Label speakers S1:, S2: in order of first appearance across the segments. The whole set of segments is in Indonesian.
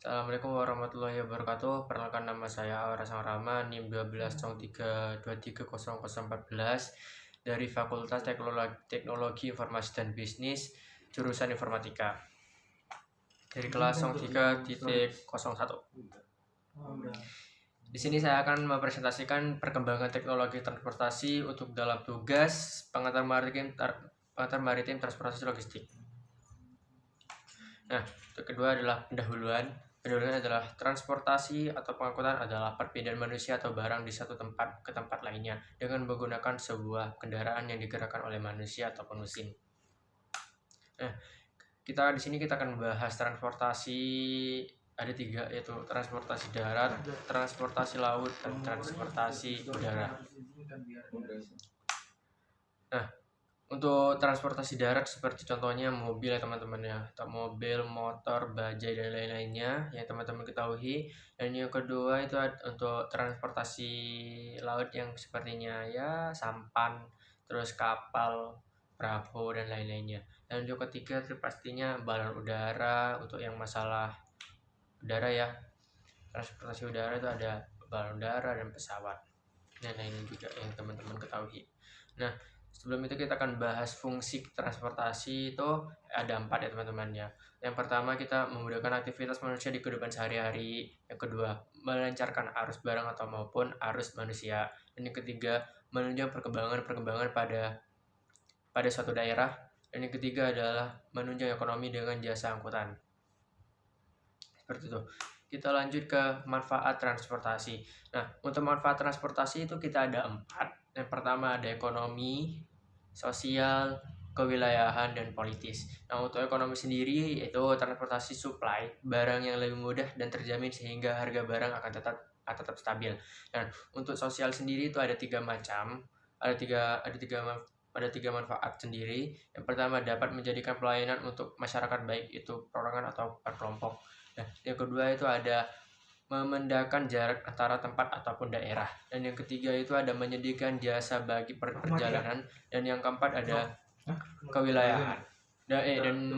S1: Assalamualaikum warahmatullahi wabarakatuh. Perkenalkan, nama saya Aura Sangrama, NIM 12.3230014 dari Fakultas Teknologi Informasi dan Bisnis, jurusan Informatika. Dari kelas 03.01. Di sini saya akan mempresentasikan perkembangan teknologi transportasi untuk dalam tugas pengantar maritim transportasi logistik. Nah, yang kedua adalah pendahuluan. Pendahuluan adalah transportasi atau pengangkutan adalah perpindahan manusia atau barang di satu tempat ke tempat lainnya dengan menggunakan sebuah kendaraan yang digerakkan oleh manusia ataupun mesin. Nah, di sini kita akan membahas transportasi, ada tiga, yaitu transportasi darat, transportasi laut, dan transportasi udara. Nah, untuk transportasi darat seperti contohnya mobil ya teman-teman ya, atau mobil, motor, bajai dan lain-lainnya yang teman-teman ketahui. Dan yang kedua itu untuk transportasi laut yang sepertinya ya sampan, terus kapal, perahu dan lain-lainnya. Dan yang ketiga itu pastinya balon udara untuk yang masalah udara ya. Transportasi udara itu ada balon udara dan pesawat dan lainnya juga yang teman-teman ketahui. Nah, sebelum itu kita akan bahas fungsi transportasi. Itu ada 4 ya teman-teman ya. Yang pertama, kita memudahkan aktivitas manusia di kehidupan sehari-hari. Yang kedua, melancarkan arus barang atau maupun arus manusia. Dan yang ketiga, menunjang perkembangan pada suatu daerah. Dan yang ketiga adalah menunjang ekonomi dengan jasa angkutan. Seperti itu. Kita lanjut ke manfaat transportasi. Nah, untuk manfaat transportasi itu kita ada 4. Yang pertama ada ekonomi, sosial, kewilayahan, dan politis. Nah, untuk ekonomi sendiri yaitu transportasi supply barang yang lebih mudah dan terjamin sehingga harga barang akan tetap stabil. Dan untuk sosial sendiri itu ada 3 macam. Ada tiga manfaat sendiri. Yang pertama, dapat menjadikan pelayanan untuk masyarakat baik itu perorangan atau per kelompok. Nah, yang kedua itu ada memendahkan jarak antara tempat ataupun daerah. Dan yang ketiga itu ada menyediakan jasa bagi perjalanan. Dan yang keempat ada kewilayahan. Dan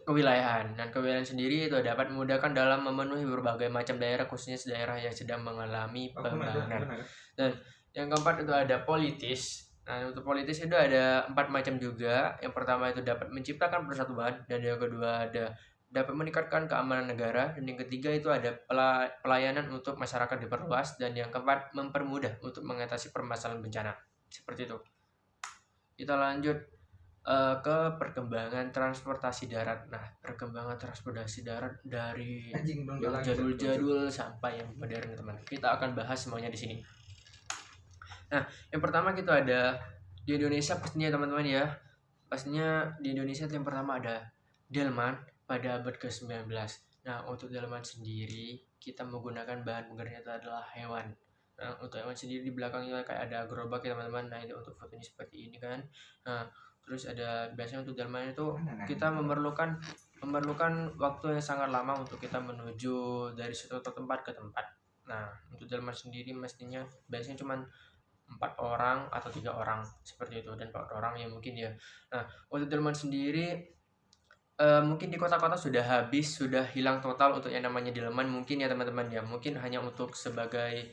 S1: kewilayahan sendiri itu dapat memudahkan dalam memenuhi berbagai macam daerah, khususnya daerah yang sedang mengalami pembangunan. Dan yang keempat itu ada politis. Nah, untuk politis itu ada 4 macam juga. Yang pertama itu dapat menciptakan persatuan, dan yang kedua ada dapat meningkatkan keamanan negara, dan yang ketiga itu ada pelayanan untuk masyarakat diperluas, dan yang keempat mempermudah untuk mengatasi permasalahan bencana. Seperti itu. Kita lanjut ke perkembangan transportasi darat. Nah, perkembangan transportasi darat dari yang jadul-jadul sampai yang modern, teman. Kita akan bahas semuanya di sini. Nah, yang pertama kita ada di Indonesia pastinya teman-teman ya. Pastinya di Indonesia yang pertama ada delman pada abad ke-19. Nah, untuk delman sendiri kita menggunakan bahan penggeraknya itu adalah hewan. Nah, untuk hewan sendiri di belakangnya kayak ada gerobak ya teman-teman. Nah, itu untuk fotonya seperti ini kan. Nah, terus ada biasanya untuk delman itu kita memerlukan waktu yang sangat lama untuk kita menuju dari suatu tempat ke tempat. Nah, untuk delman sendiri mestinya biasanya cuma 4 orang atau 3 orang seperti itu, dan 4 orang ya mungkin ya. Nah, untuk delman sendiri mungkin di kota-kota sudah hilang total untuk yang namanya delman mungkin ya teman-teman ya. Mungkin hanya untuk sebagai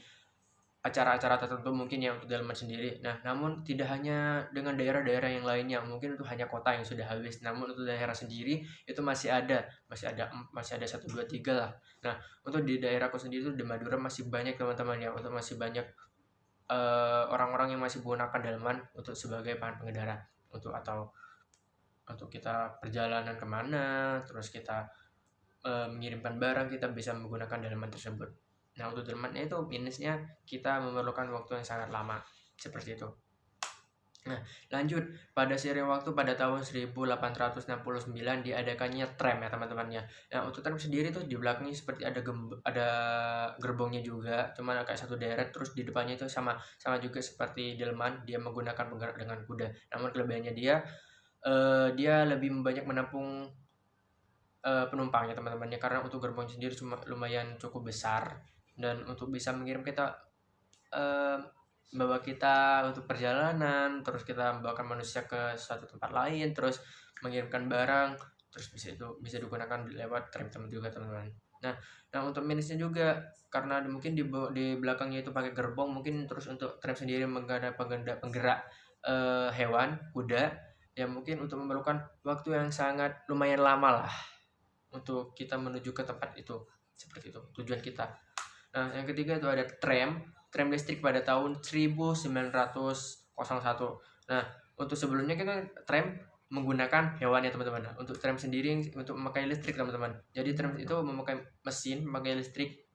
S1: acara-acara tertentu mungkin ya untuk delman sendiri. Nah, namun tidak hanya dengan daerah-daerah yang lainnya, mungkin itu hanya kota yang sudah habis. Namun untuk daerah sendiri itu masih ada 1, 2, 3 lah. Nah, untuk di daerahku sendiri itu di Madura masih banyak teman-teman ya, untuk masih banyak orang-orang yang masih menggunakan delman untuk sebagai bahan pengendara untuk kita perjalanan kemana, terus kita mengirimkan barang, kita bisa menggunakan delman tersebut. Nah, untuk delman itu minusnya kita memerlukan waktu yang sangat lama seperti itu. Nah, lanjut pada seiring waktu pada tahun 1869 diadakannya tram ya teman-teman ya. Nah, untuk tram sendiri tuh di belakangnya seperti ada gerbongnya juga, cuman kayak satu deret, terus di depannya itu sama juga seperti delman, dia menggunakan penggerak dengan kuda. Namun kelebihannya dia lebih banyak menampung penumpangnya teman-teman ya, karena untuk gerbong sendiri cuma lumayan cukup besar, dan untuk bisa mengirim kita membawa kita untuk perjalanan, terus kita membawakan manusia ke suatu tempat lain, terus mengirimkan barang, terus bisa digunakan lewat tram juga teman-teman. Nah, untuk minusnya juga karena mungkin di belakangnya itu pakai gerbong, mungkin terus untuk tram sendiri penggerak hewan kuda, ya mungkin untuk memerlukan waktu yang sangat lumayan lama lah untuk kita menuju ke tempat itu, seperti itu tujuan kita. Nah, yang ketiga itu ada tram listrik pada tahun 1901. Nah, untuk sebelumnya kita tram menggunakan hewan ya teman-teman. Nah, untuk tram sendiri untuk memakai listrik teman-teman. Jadi tram itu memakai mesin, memakai listrik.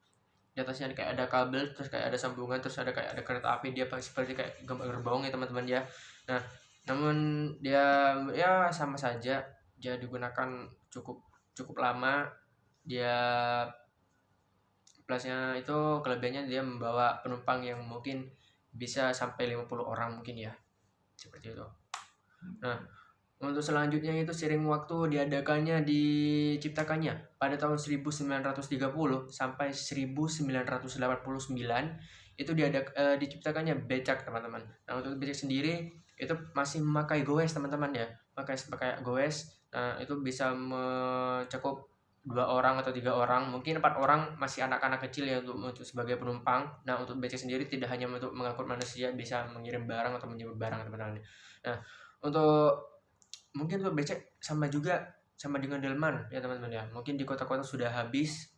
S1: Di atasnya kayak ada kabel, terus kayak ada sambungan, terus kayak ada kereta api, dia seperti kayak gerbong ya teman-teman ya. Nah, namun dia ya sama saja, dia digunakan cukup cukup lama. Dia plusnya itu, kelebihannya dia membawa penumpang yang mungkin bisa sampai 50 orang mungkin ya, seperti itu. Nah, untuk selanjutnya itu seiring waktu diciptakannya pada tahun 1930 sampai 1989 itu diciptakannya becak teman-teman. Nah, untuk becak sendiri itu masih memakai goes teman-teman ya, pakai goes. Nah, itu bisa mencakup 2 orang atau 3 orang, mungkin 4 orang masih anak-anak kecil ya untuk sebagai penumpang. Nah, untuk becak sendiri tidak hanya untuk mengangkut manusia, bisa mengirim barang atau menjemput barang teman-teman. Nah, untuk mungkin untuk becak sama dengan delman ya teman-teman ya. Mungkin di kota-kota sudah habis,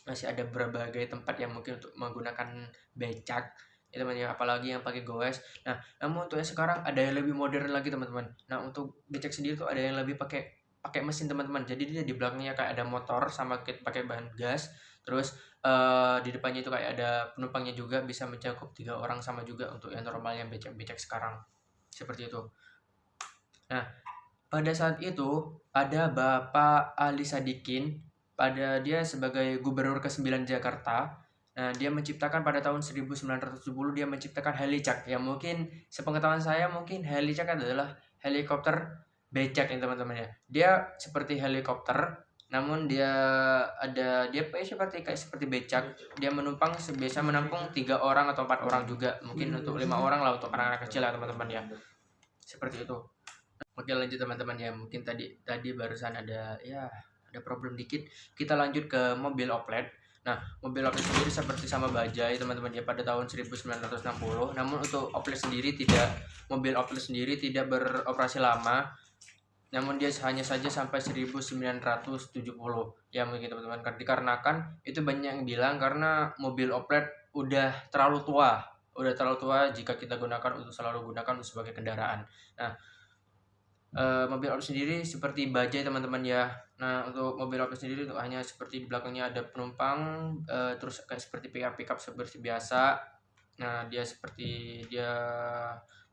S1: masih ada berbagai tempat yang mungkin untuk menggunakan becak ya teman ya, apalagi yang pakai goes. Nah, namun untuk yang sekarang ada yang lebih modern lagi teman-teman. Nah, untuk becak sendiri tuh ada yang lebih pakai mesin teman-teman. Jadi dia di belakangnya kayak ada motor sama pakai bahan gas. Terus di depannya itu kayak ada penumpangnya juga, bisa mencakup 3 orang, sama juga untuk yang normalnya becak sekarang, seperti itu. Nah, pada saat itu ada Bapak Ali Sadikin, dia sebagai Gubernur ke-9 Jakarta. Nah, dia menciptakan pada tahun 1970 dia menciptakan helicak. Yang mungkin sepengetahuan saya mungkin helicak adalah helikopter becak ya teman-teman ya. Dia seperti helikopter, namun seperti becak. Dia biasa menampung 3 orang atau 4 orang juga, mungkin untuk 5 orang lah untuk anak-anak kecil ya teman-teman ya. Seperti itu. Oke, lanjut teman-teman ya. Mungkin tadi barusan ada problem dikit. Kita lanjut ke mobil oplet. Nah, mobil oplet sendiri seperti sama bajai teman-teman ya pada tahun 1960. Namun untuk mobil oplet sendiri tidak beroperasi lama. Namun dia hanya saja sampai 1970 ya mungkin teman-teman. Dikarenakan itu banyak yang bilang karena mobil oplet udah terlalu tua jika kita selalu gunakan sebagai kendaraan. Nah, mobil oplet sendiri seperti bajai teman-teman ya. Nah, untuk mobil oplet sendiri itu hanya seperti di belakangnya ada penumpang, terus kayak seperti pickup seperti biasa. Nah, dia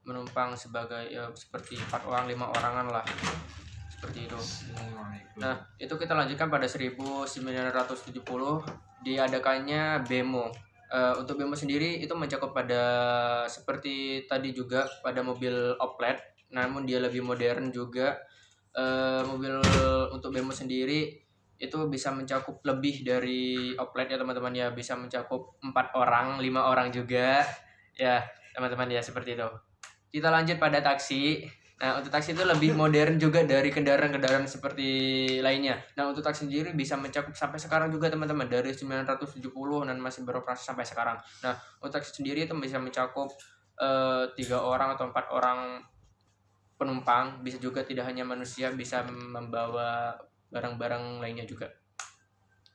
S1: menumpang sebagai seperti 4 orang 5 orangan lah, seperti itu. Nah, itu kita lanjutkan pada 1970 diadakannya BEMO. Untuk BEMO sendiri itu mencakup pada seperti tadi juga pada mobil oplet, namun dia lebih modern juga. Mobil untuk BEMO sendiri itu bisa mencakup lebih dari oplet ya teman-teman ya, bisa mencakup 4 orang 5 orang juga ya teman-teman ya, seperti itu. Kita lanjut pada taksi. Nah, untuk taksi itu lebih modern juga dari kendaraan-kendaraan seperti lainnya. Nah, untuk taksi sendiri bisa mencakup sampai sekarang juga teman-teman, dari 1970 dan masih beroperasi sampai sekarang. Nah, untuk taksi sendiri itu bisa mencakup 3 orang atau 4 orang penumpang, bisa juga tidak hanya manusia, bisa membawa barang-barang lainnya juga.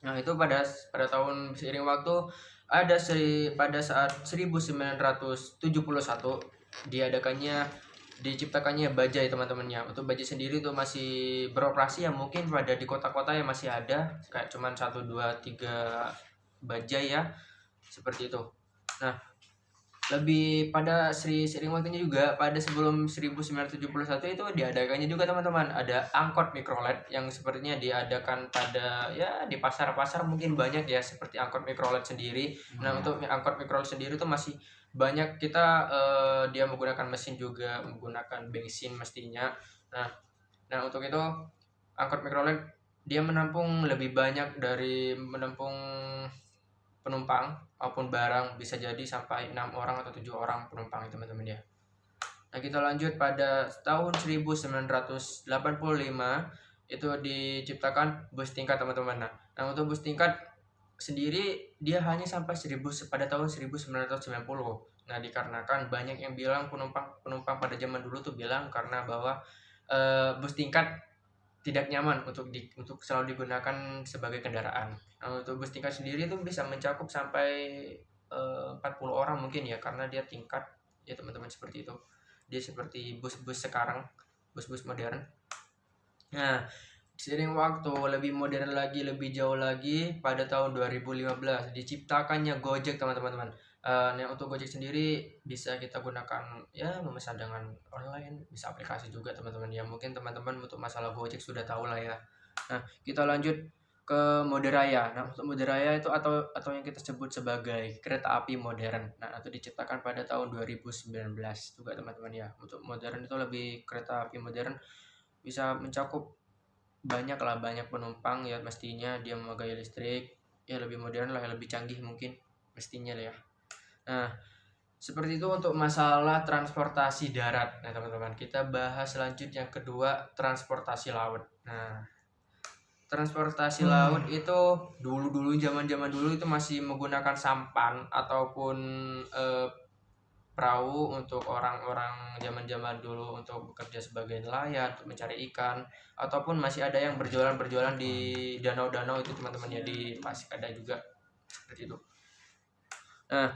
S1: Nah, itu pada tahun seiring waktu pada saat 1971 diciptakannya bajai teman-temannya. Untuk bajai sendiri itu masih beroperasi ya, mungkin di kota-kota yang masih ada kayak cuman 1 2 3 bajai ya, seperti itu. Nah, lebih pada seiring waktunya juga pada sebelum 1971 itu diadakannya juga teman-teman, ada angkot mikrolet yang sepertinya diadakan di pasar-pasar mungkin banyak ya, seperti angkot mikrolet sendiri. Nah, untuk angkot mikrolet sendiri itu masih banyak dia menggunakan mesin juga, menggunakan bensin mestinya. Nah, untuk itu angkot mikrolet dia menampung lebih banyak dari menampung penumpang maupun barang, bisa jadi sampai 6 orang atau 7 orang penumpang teman-teman ya. Nah, kita lanjut pada tahun 1985 itu diciptakan bus tingkat teman-teman. Nah, Nah, untuk bus tingkat sendiri dia hanya sampai 1000 pada tahun 1990. Nah, dikarenakan banyak yang bilang penumpang pada zaman dulu tuh bilang karena bahwa bus tingkat tidak nyaman untuk selalu digunakan sebagai kendaraan. Nah, untuk bus tingkat sendiri itu bisa mencakup sampai 40 orang mungkin ya, karena dia tingkat ya teman-teman, seperti itu. Dia seperti bus-bus sekarang, bus-bus modern. Nah, seiring waktu lebih modern lagi, lebih jauh lagi, pada tahun 2015 diciptakannya Gojek teman-teman. Nah, untuk Gojek sendiri bisa kita gunakan ya memesan dengan online, bisa aplikasi juga teman-teman ya. Mungkin teman-teman untuk masalah Gojek sudah tahu lah ya. Nah, kita lanjut ke mode raya. Nah, untuk mode raya itu atau yang kita sebut sebagai kereta api modern. Nah, itu diciptakan pada tahun 2019 juga teman-teman ya. Untuk modern itu lebih kereta api modern bisa mencakup banyak penumpang ya, mestinya dia memakai listrik ya, lebih modern lah, lebih canggih mungkin mestinya lah ya. Nah, seperti itu untuk masalah transportasi darat. Nah teman-teman, kita bahas lanjut yang kedua, transportasi laut. Nah, transportasi laut itu dulu zaman dulu itu masih menggunakan sampan ataupun perahu untuk orang-orang zaman dulu untuk bekerja sebagai nelayan, untuk mencari ikan, ataupun masih ada yang berjualan di danau-danau itu teman-teman ya, di Pasig ada juga seperti itu. Nah,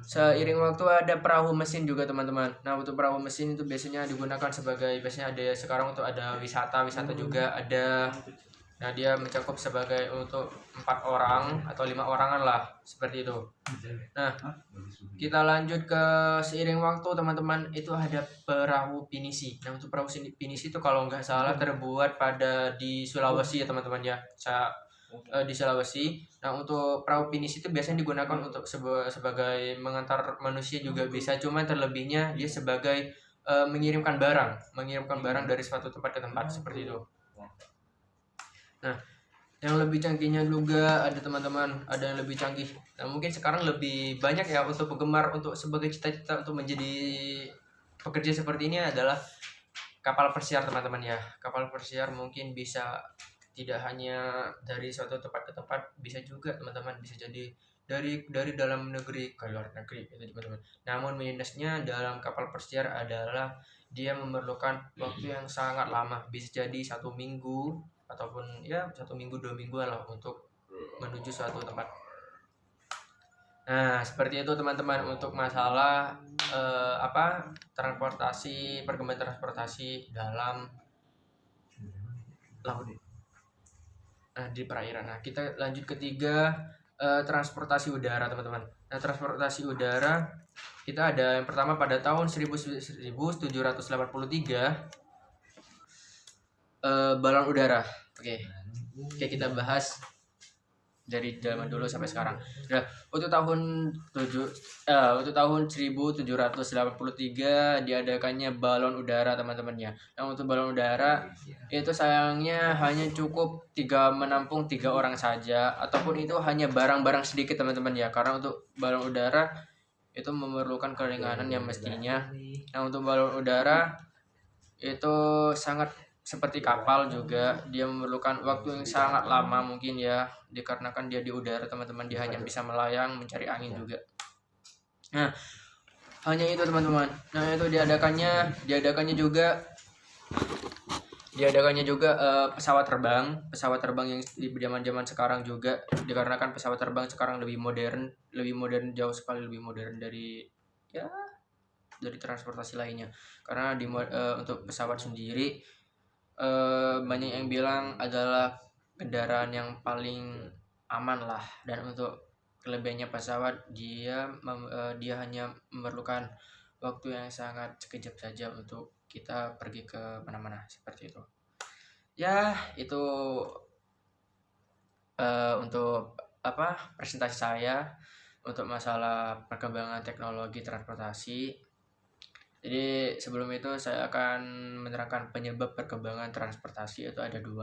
S1: seiring waktu ada perahu mesin juga teman-teman. Nah, untuk perahu mesin itu biasanya digunakan biasanya ada sekarang untuk ada wisata juga ada. Nah, dia mencakup sebagai untuk 4 orang atau 5 orangan lah, seperti itu. Nah, kita lanjut ke seiring waktu teman-teman, itu ada perahu pinisi. Nah, untuk perahu pinisi itu kalau nggak salah terbuat di Sulawesi ya teman-teman ya. Di Sulawesi. Nah, untuk perahu pinisi itu biasanya digunakan untuk sebagai mengantar manusia juga bisa, cuma terlebihnya dia sebagai mengirimkan barang dari suatu tempat ke tempat, seperti itu. Nah, yang lebih canggihnya juga ada teman-teman, ada yang lebih canggih. Nah, mungkin sekarang lebih banyak ya untuk penggemar, untuk sebagai cita-cita untuk menjadi pekerja seperti ini adalah kapal pesiar teman-teman ya. Kapal pesiar mungkin bisa tidak hanya dari suatu tempat ke tempat, bisa juga teman-teman, bisa jadi dari dalam negeri ke luar negeri itu teman-teman. Namun minusnya dalam kapal pesiar adalah dia memerlukan waktu yang sangat lama, bisa jadi 1 minggu ataupun ya 1 minggu 2 mingguan lah untuk menuju suatu tempat. Nah, seperti itu teman-teman untuk masalah perkembangan transportasi dalam laut. Nah, di perairan. Nah, kita lanjut ketiga, transportasi udara teman-teman. Nah, transportasi udara kita ada yang pertama pada tahun 1783, balon udara. Oke, kita bahas dari zaman dulu sampai sekarang. Nah, untuk tahun 1783 diadakannya balon udara teman-temannya. Nah, untuk balon udara itu sayangnya hanya cukup menampung 3 orang saja, ataupun itu hanya barang-barang sedikit teman-teman ya. Karena untuk balon udara itu memerlukan keringanan yang mestinya. Nah, untuk balon udara itu sangat seperti kapal juga, dia memerlukan waktu yang sangat lama mungkin ya, dikarenakan dia di udara teman-teman, dia hanya bisa melayang mencari angin juga. Nah, hanya itu teman-teman. Nah, itu diadakannya juga pesawat terbang yang di zaman sekarang juga, dikarenakan pesawat terbang sekarang lebih modern jauh sekali lebih modern dari transportasi lainnya. Karena untuk pesawat sendiri banyak yang bilang adalah kendaraan yang paling aman lah, dan untuk kelebihannya pesawat dia hanya memerlukan waktu yang sangat sekejap saja untuk kita pergi ke mana-mana, seperti itu. Ya, itu untuk presentasi saya untuk masalah perkembangan teknologi transportasi. Jadi sebelum itu saya akan menerangkan penyebab perkembangan transportasi, itu ada 2,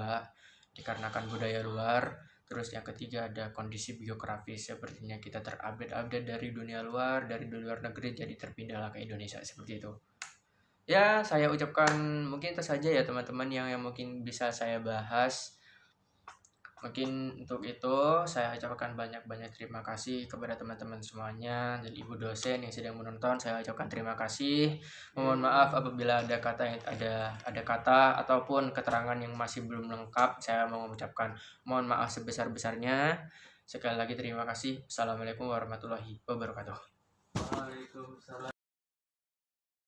S1: dikarenakan budaya luar, terus yang ketiga ada kondisi geografis, sepertinya kita terupdate dari dunia luar negeri, jadi terpindahlah ke Indonesia, seperti itu. Ya, saya ucapkan mungkin itu saja ya teman-teman yang mungkin bisa saya bahas. Mungkin untuk itu saya ucapkan banyak-banyak terima kasih kepada teman-teman semuanya dan ibu dosen yang sedang menonton. Saya ucapkan terima kasih. Mohon maaf apabila ada kata ataupun keterangan yang masih belum lengkap. Saya mau mengucapkan mohon maaf sebesar-besarnya. Sekali lagi terima kasih. Assalamualaikum warahmatullahi wabarakatuh.
S2: Waalaikumsalam.